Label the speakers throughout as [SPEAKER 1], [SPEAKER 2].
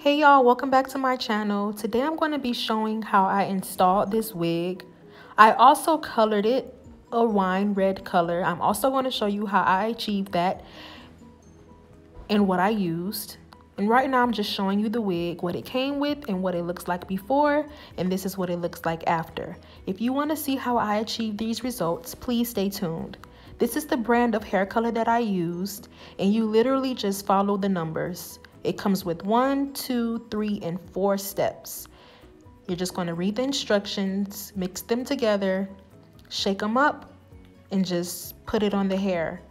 [SPEAKER 1] Hey y'all, welcome back to my channel. Today I'm going to be showing how I installed this wig. I also colored it a wine red color. I'm also going to show you how I achieved that and what I used. And right now I'm just showing you the wig, what it came with and what it looks like before, and this is what it looks like after. If you want to see how I achieved these results, please stay tuned. This is the brand of hair color that I used, and you literally just follow the numbers. It comes with 1, 2, 3, and 4 steps. You're just going to read the instructions, mix them together, shake them up, and just put it on the hair.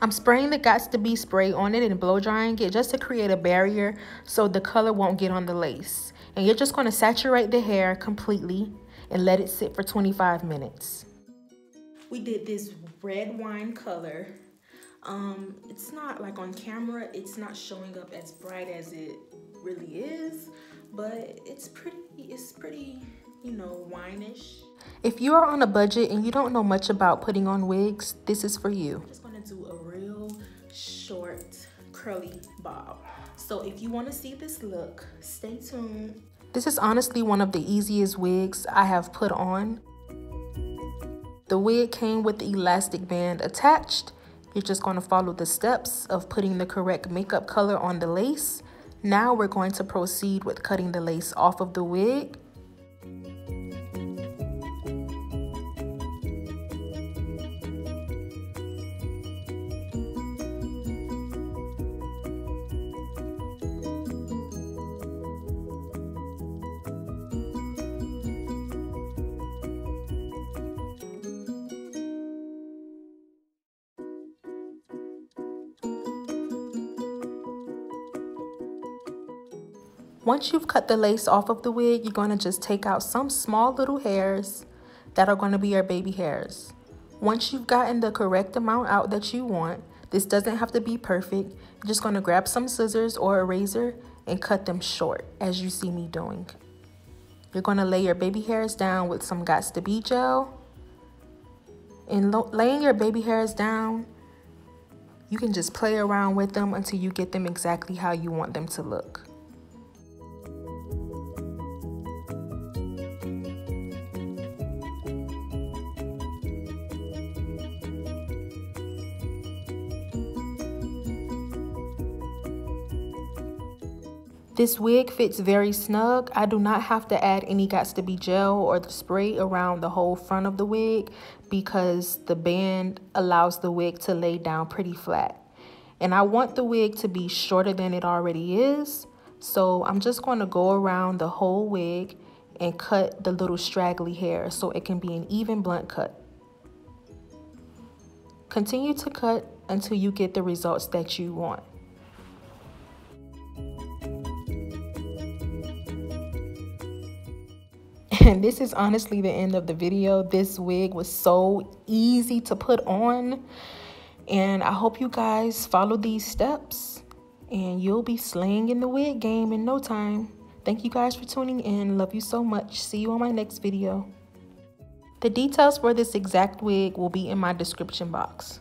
[SPEAKER 1] I'm spraying the Gots to Be spray on it and blow drying it just to create a barrier so the color won't get on the lace. And you're just going to saturate the hair completely and let it sit for 25 minutes. We did this red wine color. It's not like on camera, it's not showing up as bright as it really is, but it's pretty, you know, wine-ish. If you are on a budget and you don't know much about putting on wigs, this is for you. I'm just gonna do a real short curly bob. So if you want to see this look, stay tuned. This is honestly one of the easiest wigs I have put on. The wig came with the elastic band attached. You're just going to follow the steps of putting the correct makeup color on the lace. Now we're going to proceed with cutting the lace off of the wig. Once you've cut the lace off of the wig, you're going to just take out some small little hairs that are going to be your baby hairs. Once you've gotten the correct amount out that you want, this doesn't have to be perfect. You're just going to grab some scissors or a razor and cut them short, as you see me doing. You're going to lay your baby hairs down with some Gots to Be gel. And laying your baby hairs down, you can just play around with them until you get them exactly how you want them to look. This wig fits very snug. I do not have to add any Gots to Be gel or the spray around the whole front of the wig because the band allows the wig to lay down pretty flat. And I want the wig to be shorter than it already is. So I'm just going to go around the whole wig and cut the little straggly hair so it can be an even blunt cut. Continue to cut until you get the results that you want. And this is honestly the end of the video. This wig was so easy to put on. And I hope you guys follow these steps and you'll be slaying in the wig game in no time. Thank you guys for tuning in. Love you so much. See you on my next video. The details for this exact wig will be in my description box.